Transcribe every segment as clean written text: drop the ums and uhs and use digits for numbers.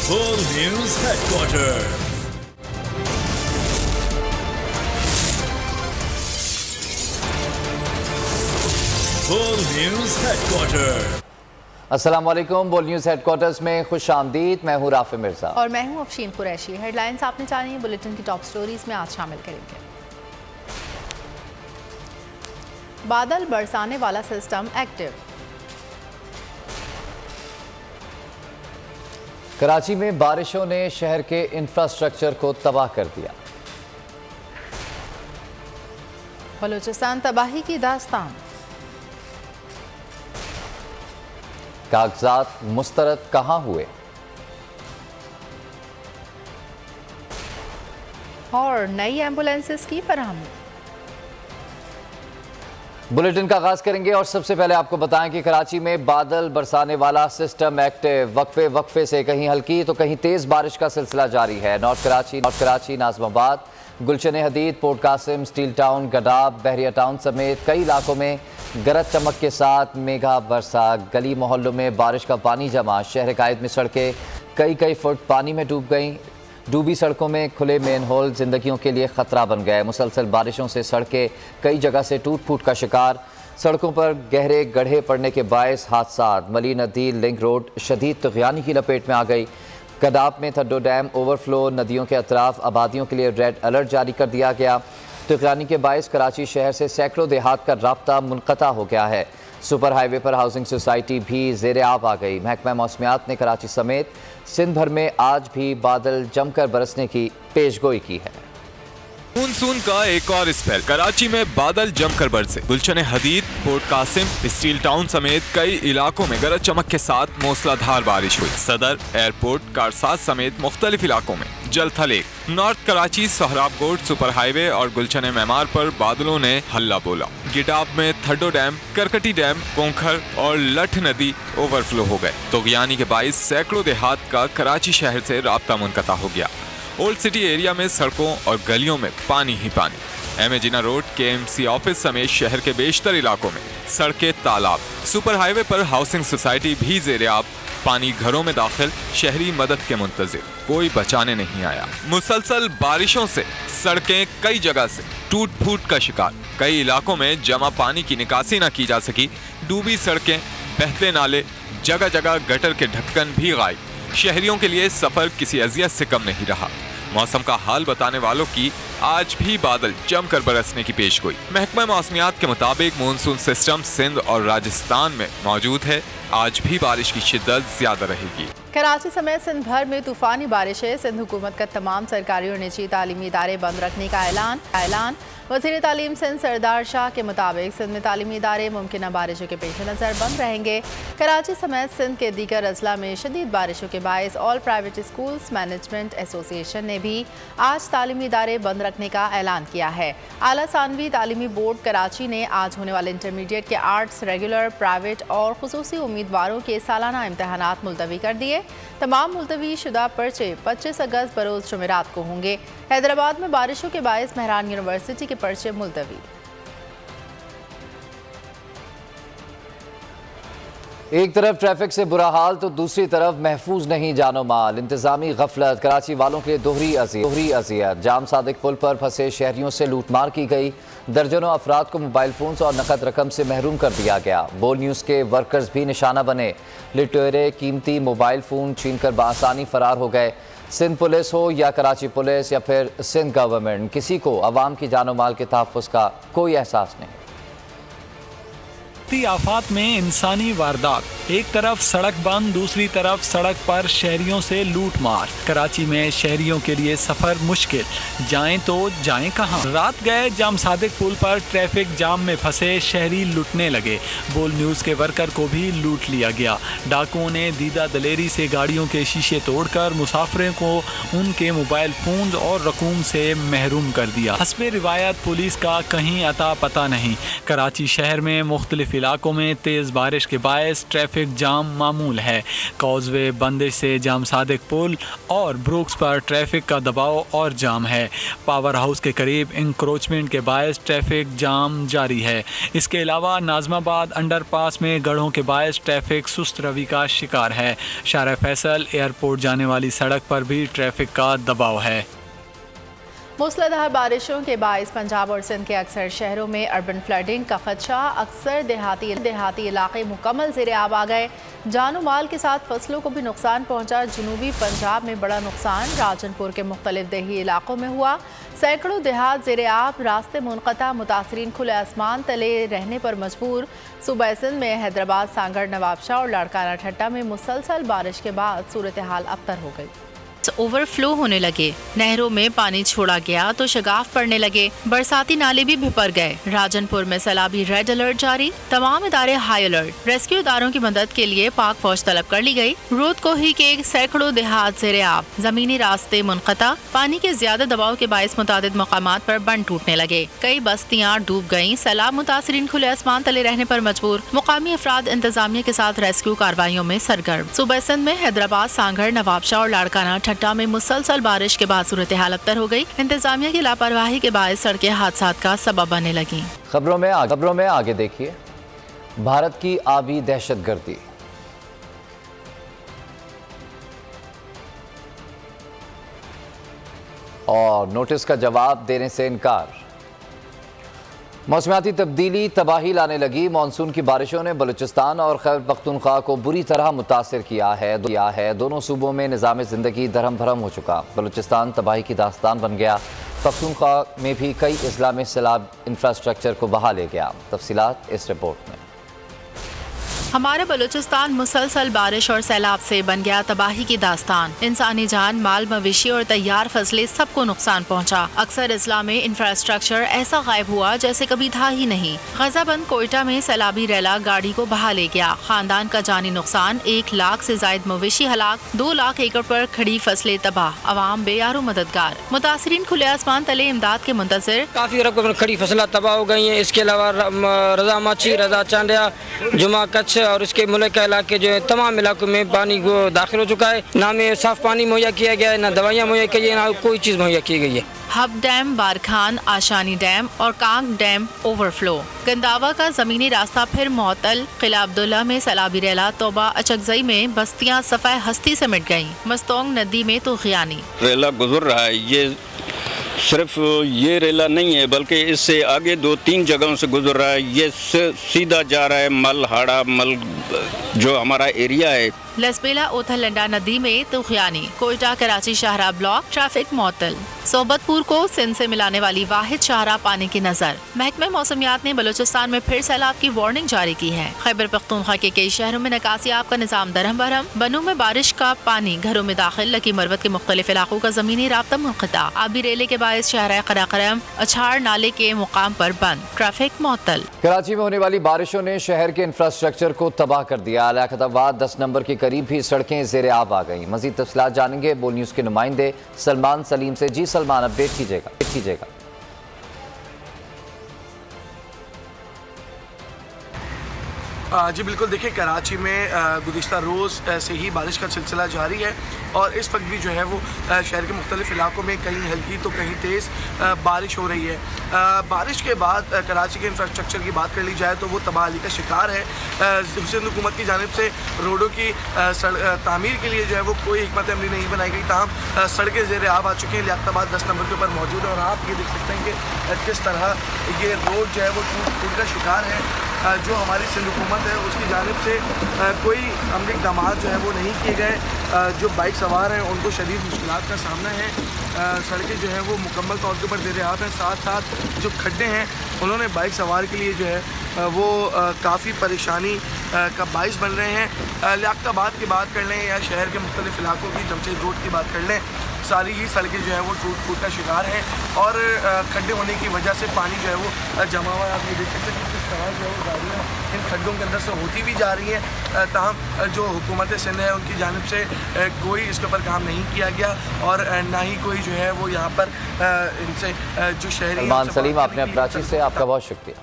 World News Headquarters. World News Headquarters. अस्सलाम वालेकुम। बोल न्यूज़ हेडक्वार्टर्स में खुश आमदीद। मैं हूँ राफे मिर्जा और मैं हूँ अफशीन कुरैशी। हेडलाइंस आपने जानी है, बुलेटिन की टॉप स्टोरीज में आज शामिल करेंगे। बादल बरसाने वाला सिस्टम एक्टिव। कराची में बारिशों ने शहर के इंफ्रास्ट्रक्चर को तबाह कर दिया। बलूचिस्तान तबाही की दास्तान। कागजात मुस्तरद कहाँ हुए? और नई एम्बुलेंसेस की फराहमी। बुलेटिन का आगाज करेंगे और सबसे पहले आपको बताएं कि कराची में बादल बरसाने वाला सिस्टम एक्टिव। वक्फे से कहीं हल्की तो कहीं तेज बारिश का सिलसिला जारी है। नॉर्थ कराची, नाज़िमाबाद, गुलशन हदीद, पोर्ट कासिम, स्टील टाउन, गडाब, बहरिया टाउन समेत कई इलाकों में गरज चमक के साथ मेघा बरसा। गली मोहल्लों में बारिश का पानी जमा। शहर कायद में सड़कें कई फुट पानी में डूब गईं। डूबी सड़कों में खुले मेन होल जिंदगियों के लिए खतरा बन गए। मुसलसल बारिशों से सड़कें कई जगह से टूट फूट का शिकार। सड़कों पर गहरे गड्ढे पड़ने के बायस हादसात। मली नदी लिंक रोड शदीद तुग़यानी की लपेट में आ गई। गदाब में थड्डो डैम ओवरफ्लो। नदियों के अतराफ आबादियों के लिए रेड अलर्ट जारी कर दिया गया। तुग़यानी के बायस कराची शहर से सैकड़ों देहात का राब्ता मुनक़ता हो गया है। सुपर हाईवे पर हाउसिंग सोसाइटी भी ज़ेरे आब आ गई। महकमा मौसमियात ने कराची समेत सिंध भर में आज भी बादल जमकर बरसने की पेशगोई की है। मानसून का एक और स्पेल। कराची में बादल जमकर बरसे। गुलशन हदीद, पोर्ट कासिम, स्टील टाउन समेत कई इलाकों में गरज चमक के साथ मूसलाधार बारिश हुई। सदर, एयरपोर्ट, कारसाज समेत मुख्तलिफ इलाकों में जल थल। नॉर्थ कराची, सोहराबकोट, सुपर हाईवे और गुलशन मेमार पर बादलों ने हल्ला बोला। गिडाब में थड्डो डैम, करकटी डैम, कोंखर और लठ नदी ओवरफ्लो हो गए। तुग़यानी के बाइस सैकड़ों देहात का कराची शहर से राब्ता मुनक़ता हो गया। ओल्ड सिटी एरिया में सड़कों और गलियों में पानी ही पानी। एम.ए. जिना रोड, KMC ऑफिस समेत शहर के बेशतर इलाकों में सड़कें तालाब। सुपर हाईवे पर हाउसिंग सोसाइटी भी ज़ेरे आब। पानी घरों में दाखिल। शहरी मदद के मुंतज़िर, कोई बचाने नहीं आया। मुसलसल बारिशों से सड़कें कई जगह से टूट फूट का शिकार। कई इलाकों में जमा पानी की निकासी न की जा सकी। डूबी सड़कें, बहते नाले, जगह जगह गटर के ढक्कन भी गायब। शहरियों के लिए सफर किसी अजियत से कम नहीं रहा। मौसम का हाल बताने वालों की आज भी बादल जमकर बरसने की पेशगोई। महकमा मौसमियात के मुताबिक मानसून सिस्टम सिंध और राजस्थान में मौजूद है। आज भी बारिश की शिद्दत ज्यादा रहेगी। कराची समेत सिंध भर में तूफानी बारिशें। सिंध हुकूमत का तमाम सरकारी और निजी तालीमी इदारे बंद रखने का ऐलान। वज़ीर तालीम सिंध सरदार शाह के मुताबिक सिंध में तालीमी इदारे मुमकिन बारिशों के पेश नज़र बंद रहेंगे। कराची समेत सिंध के दीगर अजला में शदीद बारिशों के बायस all private schools management association ने भी आज तालीमी इदारे बंद रखने का ऐलान किया है। आला सानवी तालीमी बोर्ड कराची ने आज होने वाले इंटरमीडिएट के आर्ट्स, रेगुलर, प्राइवेट और खुसूसी उम्मीदवारों के सालाना इम्तहानात मुलतवी कर दिए। तमाम मुलतवी शुदा पर्चे 25 अगस्त बरोज़ जुमेरात को होंगे। हैदराबाद में बारिशों के बायस मेहरान यूनिवर्सिटी के पर्चे मुलतवी। एक तरफ ट्रैफिक से बुरा हाल तो दूसरी तरफ महफूज नहीं जानो माल। इंतजामी गफलत। कराची वालों के लिए दोहरी अजियत। जाम सादिक पुल पर फंसे शहरियों से लूटमार की गई। दर्जनों अफराद को मोबाइल फोन और नकद रकम से महरूम कर दिया गया। बोल न्यूज़ के वर्कर्स भी निशाना बने। लुटेरे कीमती मोबाइल फ़ोन छीनकर बासानी फरार हो गए। सिंध पुलिस हो या कराची पुलिस या फिर सिंध गवर्नमेंट, किसी को अवाम की जानो माल के तहफ़्फ़ुज़ का कोई एहसास नहीं। आफात में इंसानी वारदात। एक तरफ सड़क बंद, दूसरी तरफ सड़क पर शहरियों से लूट मार। कराची में शहरियों के लिए सफर मुश्किल। जाएं तो जाएं कहां? रात गए जाम सादिक पुल पर ट्रैफिक जाम में फंसे शहरी लुटने लगे। बोल न्यूज़ के वर्कर को भी लूट लिया गया। डाकुओं ने दीदा दलेरी से गाड़ियों के शीशे तोड़कर मुसाफिरों को उनके मोबाइल फोन और रकूम से महरूम कर दिया। हस्बे रिवायत पुलिस का कहीं अता पता नहीं। कराची शहर में मुख्तलिफ इलाकों में तेज़ बारिश के बायस ट्रैफिक जाम मामूल है। कॉजवे बंदिश से जाम सादिक पुल और ब्रुक्स पर ट्रैफिक का दबाव और जाम है। पावर हाउस के करीब इंक्रोचमेंट के बायस ट्रैफिक जाम जारी है। इसके अलावा नाज़माबाद अंडरपास में गढ़ों के बायस ट्रैफिक सुस्त रवि का शिकार है। शारा फैसल एयरपोर्ट जाने वाली सड़क पर भी ट्रैफिक का दबाव है। मूसलाधार बारिशों के बायस पंजाब और सिंध के अक्सर शहरों में अर्बन फ्लडिंग का खदशा। अक्सर देहाती इलाके मुकम्मल ज़ेरे आब आ गए। जानो माल के साथ फसलों को भी नुकसान पहुंचा। जनूबी पंजाब में बड़ा नुकसान राजनपुर के मुख्तलिफ देही इलाकों में हुआ। सैकड़ों देहात ज़ेरे आब, रास्ते मुनक़ता, मुतासरीन खुले आसमान तले रहने पर मजबूर। सूबा सिंध में हैदराबाद, सांगड़, नवाबशाह और लाड़काना ठट्टा में मुसलसल बारिश के बाद सूरत हाल अबतर हो गई। ओवरफ्लो होने लगे, नहरों में पानी छोड़ा गया तो शगाफ पड़ने लगे, बरसाती नाले भी भिपर गए। राजनपुर में सैलाबी रेड अलर्ट जारी, तमाम इदारे हाई अलर्ट। रेस्क्यू इदारों की मदद के लिए पाक फौज तलब कर ली गई। रोद कोही के सैकड़ों देहात ज़ेरे आब, जमीनी रास्ते मुनक़ता। पानी के ज्यादा दबाव के बायस मुतादिद मकामात पर बंद टूटने लगे। कई बस्तियाँ डूब गयी। सैलाब मुतासरीन खुले आसमान तले रहने पर मजबूर। मुकामी अफराद इंतजामिया के साथ रेस्क्यू कार्रवाइयों में सरगर्म। सूबा सिंध में हैदराबाद, सांगड़, नवाबशाह और लाड़काना ठट्टा में मुसलसल बारिश के बाद सूरत हाल अबतर हो गई। इंतजामिया की लापरवाही के बायस सड़कें हादसात का सबब बनने लगी। खबरों में आगे देखिए, भारत की आबी दहशतगर्दी। और नोटिस का जवाब देने से इनकार। मौसमियाती तब्दीली तबाही लाने लगी। मानसून की बारिशों ने बलूचिस्तान और खैबर पख्तूनख्वा को बुरी तरह मुतासिर किया है। दोनों सूबों में निज़ाम ज़िंदगी दरहम भरम हो चुका। बलूचिस्तान तबाही की दास्तान बन गया। पख्तूनख्वा में भी कई अजला में सैलाब इंफ्रास्ट्रक्चर को बहा ले गया। तफसीलात इस रिपोर्ट में। हमारा बलूचिस्तान मुसलसल बारिश और सैलाब से बन गया तबाही की दास्तान। इंसानी जान, माल, मवेशी और तैयार फसलें सबको नुकसान पहुंचा। अक्सर अजला में इंफ्रास्ट्रक्चर ऐसा गायब हुआ जैसे कभी था ही नहीं। गजाबंद कोयटा में सैलाबी रैला गाड़ी को बहा ले गया। खानदान का जानी नुकसान, 1 लाख से जायद मवेशी हलाक, 2 लाख एकड़ पर खड़ी फसलें तबाह। अवाम बेयारो मददगार। मुतासरीन खुले आसमान तले इमदाद के मुंतज़िर। काफी रकम खड़ी फसलें तबाह हो गई हैं। इसके अलावा रजा माची, रजा चांडिया, जुमा कच्छ और उसके मुल्क इलाके जो है तमाम इलाकों में पानी को दाखिल हो चुका है। ना में साफ पानी मुहैया किया गया है, ना दवाइयाँ मुहैया की गई है, ना कोई चीज़ मुहैया की गई है। हब डैम, बारखान, आशानी डैम और कांग डैम ओवरफ्लो। गंदावा का जमीनी रास्ता फिर मुअत्तल। किला अब्दुल्ला में सैलाबी रैला, तौबा अचकजई में बस्तियां सफ़ाए हस्ती से मिट गईं। मस्तोंग नदी में तूफ़ानी रेला गुजर रहा है। ये सिर्फ ये रेला नहीं है बल्कि इससे आगे 2-3 जगहों से गुजर रहा है। ये सीधा जा रहा है मलहाड़ा जो हमारा एरिया है। लसबेला ओथल लंडा नदी में तूफ़ानी। कोयटा कराची शाहराह ब्लॉक ट्रैफिक मुअत्तल। सोबतपुर को सिंध से मिलाने वाली वाहिद शाहराह पानी की नजर। महकमे मौसमियात ने बलूचिस्तान में फिर सैलाब की वार्निंग जारी की है। खैबर पख्तूनख्वा के कई शहरों में निकासियाब का निजाम दरहम बरहम। बनू में बारिश का पानी घरों में दाखिल। लकी मरवत के मुख्तलिफ इलाकों का जमीनी राब्ता मुनक़ता। आबी रेले के बायस शाहराह कराकरम अछाड़ नाले के मुकाम पर बंद। ट्रैफिक मुअत्तल। कराची में होने वाली बारिशों ने शहर के इंफ्रास्ट्रक्चर को तबाह कर दिया। लियाकताबाद 10 नंबर के करीब भी सड़कें ज़ेरे आब आ गई। मजीद तफसीलात जानेंगे बोल न्यूज़ के नुमाइंदे सलमान सलीम से। जी सलमान, अपडेट कीजिएगा। जी बिल्कुल, देखिए कराची में गुज़िश्ता रोज़ से ही बारिश का सिलसिला जारी है और इस वक्त भी जो है वो शहर के मुख्तलिफ इलाकों में कहीं हल्की तो कहीं तेज़ बारिश हो रही है। बारिश के बाद कराची के इंफ्रास्ट्रक्चर की बात कर ली जाए तो वो तबाही का शिकार है। हुसैन हुकूमत की जानिब से रोडों की तामीर के लिए जो है वो कोई हिकमत अमली नहीं बनाई गई। ताहम सड़कें ज़ेरे आब आ चुकी हैं। लियाकताबाद 10 नंबर के ऊपर मौजूद है और आप ये देख सकते हैं कि किस तरह ये रोड जो है वो टूट का शिकार है। जो हमारी सिंध हुकूमत है उसकी जानिब से कोई अमली इक़दाम जो है वो नहीं किए गए। जो बाइक सवार हैं उनको शदीद मुश्किलात का सामना है। सड़कें जो है वो मुकम्मल तौर के ऊपर ज़ेरे आब हैं। साथ साथ जो खड्डे हैं उन्होंने बाइक सवार के लिए जो है वो काफ़ी परेशानी का बाइस बन रहे हैं। लियाकताबाद की बात कर लें या शहर के मुख्तलिफ इलाकों की जमशेद रोड की बात कर लें, सारी ही सड़कें जो है वो टूट का शिकार हैं और खड्डे होने की वजह से पानी जो है वो जमा हुआ है। आप ये देख सकते हैं कि किस तरह जो है वो गाड़ियाँ इन खड्डों के अंदर से होती भी जा रही हैं। ताहम जो हुकूमत सिंध है उनकी जानिब से कोई इसके ऊपर काम नहीं किया गया और ना ही कोई जो है वो यहाँ पर इनसे जो शहरी सलमान सलीम, आपने कराची से आपका बहुत शुक्रिया।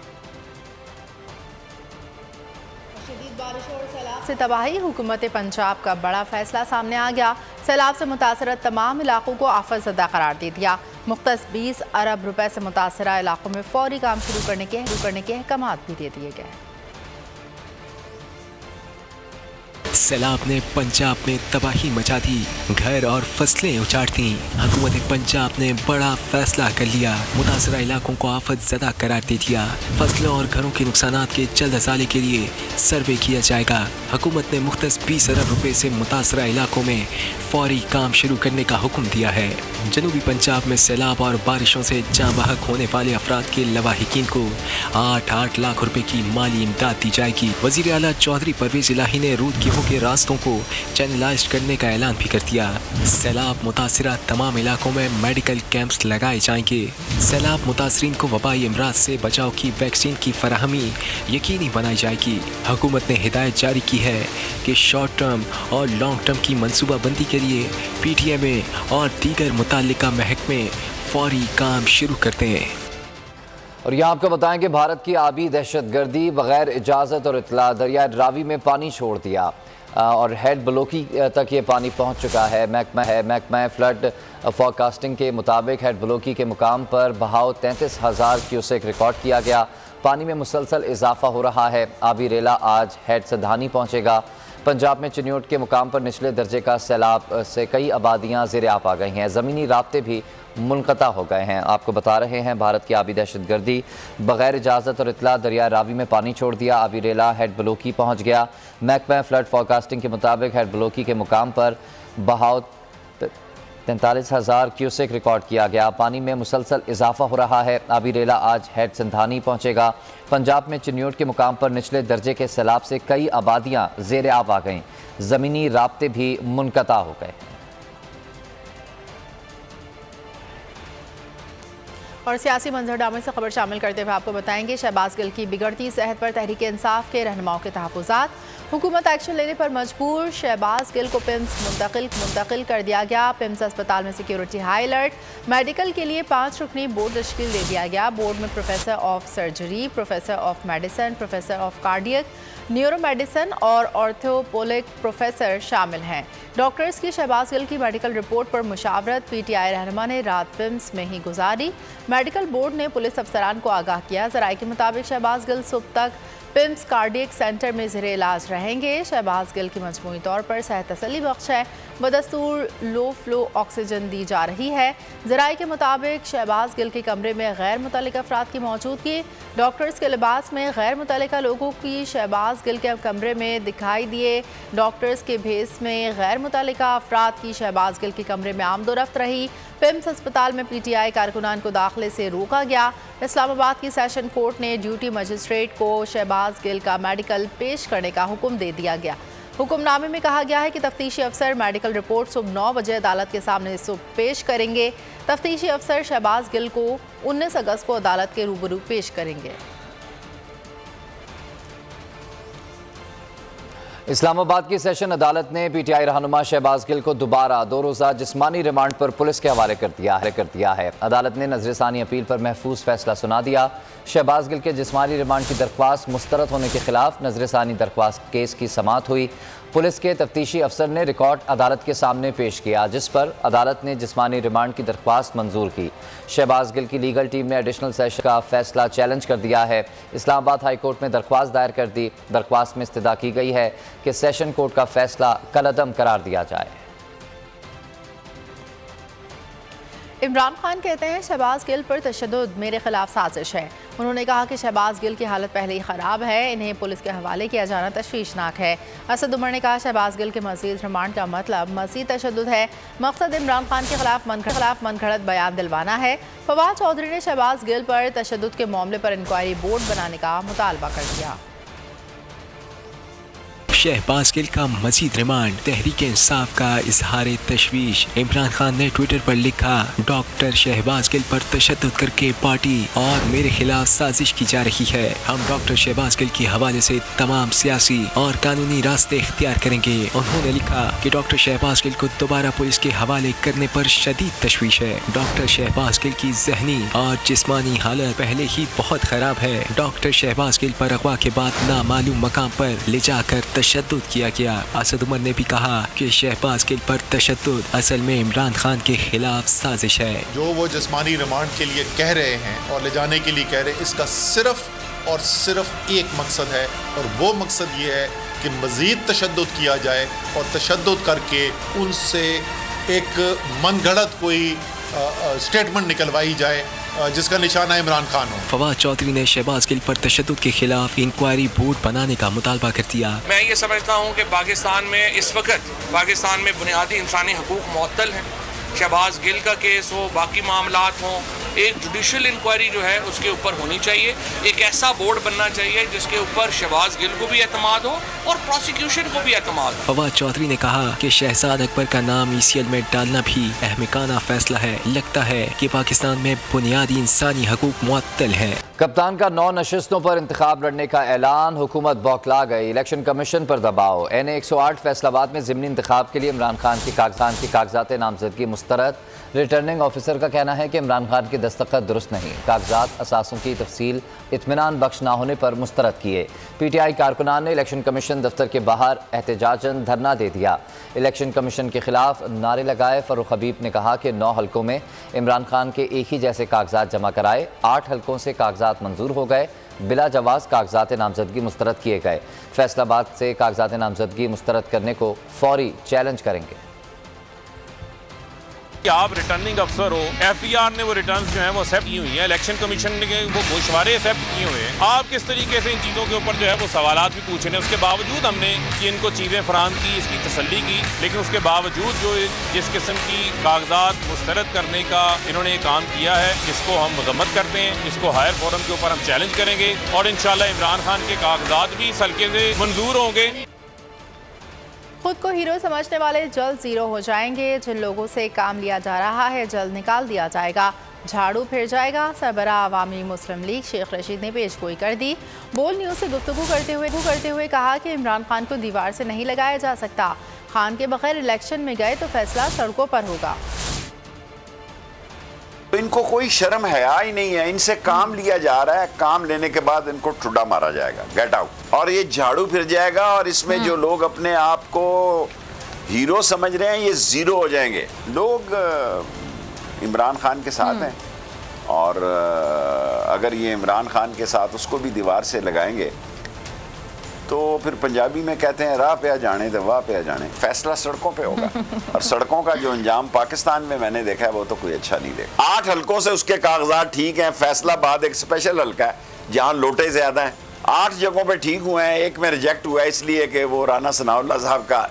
से तबाही, हुकूमत पंजाब का बड़ा फैसला सामने आ गया। सैलाब से मुतासर तमाम इलाकों को आफत ज़दा करार दे दिया। मुख्तस 20 अरब रुपए से मुतासरा इलाकों में फौरी काम शुरू करने के अहकाम भी दे दिए गए। सैलाब ने पंजाब में तबाही मचा दी, घर और फसलें उजाड़ दी। हुकूमत पंजाब ने बड़ा फैसला कर लिया, मुतासरा इलाकों को आफत ज़दा करार दे दिया। फसलों और घरों के नुकसानात के जल्द अज़ाले के लिए सर्वे किया जाएगा। हुकूमत ने मुख्तस 20 अरब रुपए से मुतासरा इलाकों में फौरी काम शुरू करने का हुक्म दिया है। जनूबी पंजाब में सैलाब और बारिशों से जाँ बहक होने वाले अफराद के लवाहिकीन को 8-8 लाख रुपए की माली इमदाद दी जाएगी। वज़ीर आला चौधरी परवेज इलाही ने रूद गेहूं के रास्तों को चैनलाइज करने का ऐलान भी कर दिया। सैलाब मुतासिरा तमाम इलाकों में मेडिकल कैंप्स लगाए जाएंगे। सैलाब मुतासरीन को वबाई अमराज से बचाव की वैक्सीन की फराहमी यकीनी बनाई जाएगी। हुकूमत ने हिदायत जारी की है कि शॉर्ट टर्म और लॉन्ग टर्म की मनसूबाबंदी के लिए PTMA और दीगर मुताल्लिका महकमे फौरी काम शुरू करते हैं। और यहाँ आपको बताएं कि भारत की आबी दहशतगर्दी बगैर इजाज़त और इतला दरिया रावी में पानी छोड़ दिया और हेड ब्लोकी तक ये पानी पहुँच चुका है। महकमा फ्लड फोरकास्टिंग के मुताबिक हेड ब्लोकी के मुकाम पर बहाव 33,000 क्यूसेक रिकॉर्ड किया गया। पानी में मुसलसल इजाफा हो रहा है। आबी रेला आज हेड संधानी पहुँचेगा। पंजाब में चिन्योट के मुकाम पर निचले दर्जे का सैलाब से कई आबादियाँ ज़ेर आप आ गई हैं। ज़मीनी राब्ते भी मुनक़ता हो गए हैं। आपको बता रहे हैं भारत की आबी दहशतगर्दी बगैर इजाज़त और इतला दरिया रावी में पानी छोड़ दिया। आबी रेला हेड ब्लोकी पहुँच गया। महकमा फ्लड फोरकास्टिंग के मुताबिक हेड ब्लोकी के मुकाम पर बहाव 43,000 क्यूसेक रिकॉर्ड किया गया। पानी में मुसलसल इजाफा हो रहा है। आबी रेला आज हेड संधानी पहुँचेगा। पंजाब में चिन्योट के मुकाम पर निचले दर्जे के सैलाब से कई आबादियाँ ज़ेर आब आ गईं। ज़मीनी राब्ते भी मुनक़ता हो गए। और सियासी मंजरनामे से खबर शामिल करते हुए आपको बताएंगे, शहबाज गिल की बिगड़ती सेहत पर तहरीक इंसाफ के रहनुमाओं के तहफ़्फ़ुज़ात। हुकूमत एक्शन लेने पर मजबूर, शहबाज गिल को पिम्स मुंतकिल कर दिया गया। पिम्स अस्पताल में सिक्योरिटी हाई अलर्ट। मेडिकल के लिए 5 रुकनी बोर्ड तश्कील दे दिया गया। बोर्ड में professor of surgery, professor of medicine, professor of cardiac, neuro medicine और ऑर्थोपोलिक प्रोफेसर शामिल हैं। डॉक्टर्स की शहबाज गिल की मेडिकल रिपोर्ट पर मुशावरत PTI रहनुमा ने रात पिम्स में ही गुजारी। मेडिकल बोर्ड ने पुलिस अफसरान को आगाह किया। ज़राए के मुताबिक शहबाज गिल सुबह तक पिम्स कार्डियक सेंटर में ज़ेर इलाज रहेंगे। शहबाज गिल की मजमूई तौर पर सेहत तसल्ली बख्श है। बदस्तूर लो फ्लो ऑक्सीजन दी जा रही है। ज़राए के मुताबिक शहबाज गिल के कमरे में गैर मुतल्लिका अफराद की मौजूदगी। डॉक्टर्स के लिबास में गैर मुतल्लिका लोगों की शहबाज गिल के कमरे में दिखाई दिए। डॉक्टर्स के भेस में गैर मुतल्लिका अफराद की शहबाज गिल के कमरे में आमदोरफ्त रही। पिम्स अस्पताल में PTI कारकुनान को दाखिले से रोका गया। इस्लामाबाद की सेशन कोर्ट ने ड्यूटी मजिस्ट्रेट को शहबाज गिल का मेडिकल पेश करने का हुक्म दे दिया गया। हुक्मनामे में कहा गया है कि तफ्तीशी अफसर मेडिकल रिपोर्ट सुबह 9 बजे अदालत के सामने पेश करेंगे। तफ्तीशी अफसर शहबाज गिल को 19 अगस्त को अदालत के रूबरू पेश करेंगे। इस्लामाबाद की सेशन अदालत ने PTI रहनुमा शहबाज गिल को दोबारा 2 रोज़ा जिस्मानी रिमांड पर पुलिस के हवाले कर दिया है। अदालत ने नजरसानी अपील पर महफूज फैसला सुना दिया। शहबाज गिल के जिस्मानी रिमांड की दरख्वास्त मुस्तरद होने के खिलाफ नजरसानी दरख्वास्त केस की समाअत हुई। पुलिस के तफ्तीशी अफसर ने रिकॉर्ड अदालत के सामने पेश किया, जिस पर अदालत ने जिस्मानी रिमांड की दरख्वास्त मंजूर की। शहबाज गिल की लीगल टीम ने एडिशनल सेशन का फैसला चैलेंज कर दिया है। इस्लामाबाद हाई कोर्ट में दरख्वास्त दायर कर दी। दरख्वास्त में इस्तदा की गई है कि सेशन कोर्ट का फैसला कलअदम करार दिया जाए। इमरान खान कहते हैं शहबाज गिल पर तशद्दुद मेरे खिलाफ साजिश है। उन्होंने कहा कि शहबाज गिल की हालत पहले ही ख़राब है, इन्हें पुलिस के हवाले किया जाना तशवीशनाक है। असद उमर ने कहा शहबाज गिल के मज़ीद रिमांड का मतलब मज़ीद तशद्दुद है। मकसद इमरान खान के खिलाफ मनगढ़ंत बयान दिलवाना है। फवाद चौधरी ने शहबाज गिल पर तशद्दुद के मामले पर इंक्वायरी बोर्ड बनाने का मुतालबा कर दिया। शहबाज गिल का मजीद रिमांड तहरीक इंसाफ का इजहार तशवीश। इमरान खान ने ट्विटर पर लिखा, डॉक्टर शहबाज गिल पर तशद्दुद करके पार्टी और मेरे खिलाफ साजिश की जा रही है। हम डॉक्टर शहबाज गिल के हवाले से तमाम सियासी और कानूनी रास्ते इख्तियार करेंगे। उन्होंने लिखा कि डॉक्टर शहबाज गिल को दोबारा पुलिस के हवाले करने पर शदीद तशवीश है। डॉक्टर शहबाज गिल की जहनी और जिस्मानी हालत पहले ही बहुत खराब है। डॉक्टर शहबाज गिल पर अगवा के बाद नामालूम मकाम पर ले जाकर तशद्दुद किया गया। असद उमर ने भी कहा कि शहबाज गिल पर तशद्दुद असल में इमरान खान के खिलाफ साजिश है। जो वो जिस्मानी रिमांड के लिए कह रहे हैं और ले जाने के लिए कह रहे हैं, इसका सिर्फ और सिर्फ एक मकसद है, और वो मकसद ये है कि मज़ीद तशद्दुद किया जाए और तशद्दुद करके उनसे एक मनगढ़ंत कोई स्टेटमेंट निकलवाई जाए जिसका निशाना इमरान खान हो। फवाद चौधरी ने शहबाज गिल पर तशद्दुद के खिलाफ इंक्वायरी बोर्ड बनाने का मुतालबा कर दिया। मैं ये समझता हूँ कि पाकिस्तान में इस वक्त बुनियादी इंसानी हकूक मुअत्तल हैं। शहबाज गिल का केस हो, बाकी मामलात हों, एक जुडिशल इंक्वायरी जो है उसके ऊपर होनी चाहिए। एक ऐसा बोर्ड बनना चाहिए जिसके ऊपर शहबाज गिल को भी एतमाद हो और प्रोसिक्यूशन को भी एतमाद हो। फवाद चौधरी ने कहा कि शहजाद अकबर का नाम ECL में डालना भी अहमकाना फैसला है। लगता है कि पाकिस्तान में बुनियादी इंसानी हकूक मुअत्तल है। कप्तान का 9 नशिस्तों पर इंतखाब लड़ने का ऐलान, हुकूमत बौखला गई। इलेक्शन कमीशन पर दबाव। NA 108 फैसलाबाद में ज़िमनी इंतखाब के लिए इमरान खान की कागजात नामजदगी मुस्तरद। रिटर्निंग ऑफिसर का कहना है कि इमरान खान के दस्तखत दुरुस्त नहीं। कागजात असासों की तफसील इत्मीनान बख्श ना होने पर मुस्तरद किए। PTI कारकुनान ने इलेक्शन कमीशन दफ्तर के बाहर एहतजाजन धरना दे दिया। इलेक्शन कमीशन के खिलाफ नारे लगाए। फरूख हबीब ने कहा कि 9 हल्कों में इमरान खान के एक ही जैसे कागजात जमा कराए। 8 हल्कों से कागजात मंजूर हो गए। बिला जवाज़ कागजात नामजदगी मुस्तरद किए गए। फैसलाबाद से कागजात नामजदगी मुस्तरद करने को फौरी चैलेंज करेंगे। कि आप रिटर्निंग अफसर हो, FPR ने वो रिटर्न्स जो हैं वो एक्सेप्ट की हुई हैं, इलेक्शन कमीशन ने वो गोशवारे एक्सेप्ट किए हुए हैं। आप किस तरीके से इन चीज़ों के ऊपर जो है वो सवालात भी पूछे हैं। उसके बावजूद हमने कि इनको चीज़ें फराहम की, इसकी तसल्ली की, लेकिन उसके बावजूद जो जिस किस्म की कागजात मुस्तरद करने का इन्होंने काम किया है, इसको हम मजम्मत करते हैं। इसको हायर फोरम के ऊपर हम चैलेंज करेंगे और इंशाल्लाह इमरान खान के कागजात भी इस हल्के से मंजूर होंगे। खुद को हीरो समझने वाले जल्द जीरो हो जाएंगे। जिन लोगों से काम लिया जा रहा है जल्द निकाल दिया जाएगा, झाड़ू फिर जाएगा। सरबरा अवामी मुस्लिम लीग शेख रशीद ने पेशगोई कर दी। बोल न्यूज़ से गुफ्तगू करते हुए कहा कि इमरान खान को दीवार से नहीं लगाया जा सकता। खान के बगैर इलेक्शन में गए तो फैसला सड़कों पर होगा। तो इनको कोई शर्म हया ही नहीं है। इनसे काम लिया जा रहा है, काम लेने के बाद इनको ठुड्डा मारा जाएगा, गेट आउट, और ये झाड़ू फिर जाएगा। और इसमें जो लोग अपने आप को हीरो समझ रहे हैं ये जीरो हो जाएंगे। लोग इमरान खान के साथ हैं और अगर ये इमरान खान के साथ उसको भी दीवार से लगाएंगे तो फिर पंजाबी में कहते हैं राह पे आ जाने तो वाह पे आ जाने। फैसला सड़कों पे होगा और सड़कों का जो अंजाम पाकिस्तान में मैंने देखा है वो तो कोई अच्छा नहीं देखा। 8 हल्कों से उसके कागजात ठीक हैं। फैसलाबाद एक स्पेशल हल्का है जहाँ लोटे ज्यादा हैं। 8 जगहों पे ठीक हुए हैं, एक में रिजेक्ट हुआ है इसलिए कि वो राना सनाउल्लाह साहब का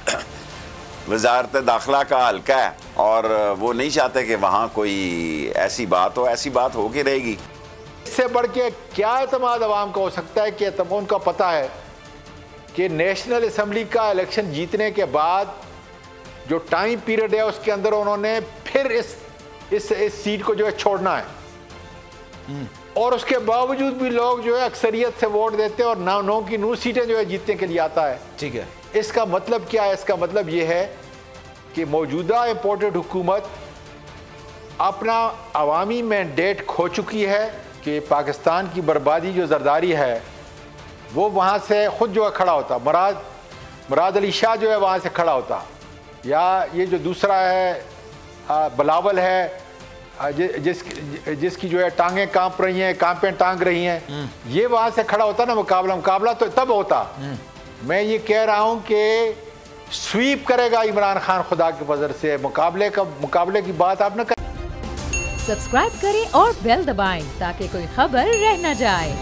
वजारत दाखिला का हल्का है और वो नहीं चाहते कि वहाँ कोई ऐसी बात हो। ऐसी बात हो के रहेगी। इससे बढ़ के क्या एतमाद अवाम का हो सकता है कि उनको पता है कि नेशनल असम्बली का इलेक्शन जीतने के बाद जो टाइम पीरियड है उसके अंदर उन्होंने फिर इस सीट को जो है छोड़ना है और उसके बावजूद भी लोग जो है अक्सरियत से वोट देते हैं और 9 की 9 सीटें जो है जीतने के लिए आता है। ठीक है, इसका मतलब क्या है? इसका मतलब ये है कि मौजूदा इम्पोर्टेड हुकूमत अपना अवामी मैंडेट खो चुकी है कि पाकिस्तान की बर्बादी जो जरदारी है वो वहाँ से खुद जो है खड़ा होता। मुराद अली शाह जो है वहाँ से खड़ा होता, या ये जो दूसरा है बिलावल है जिसकी जो है टांगें कांप रही हैं, कांपें टांग रही हैं, ये वहाँ से खड़ा होता ना। मुकाबला तो तब होता। मैं ये कह रहा हूँ कि स्वीप करेगा इमरान खान खुदा के फजल से। मुकाबले की बात आप न करें। सब्सक्राइब करें और बेल दबाएं ताकि कोई खबर रह न जाए।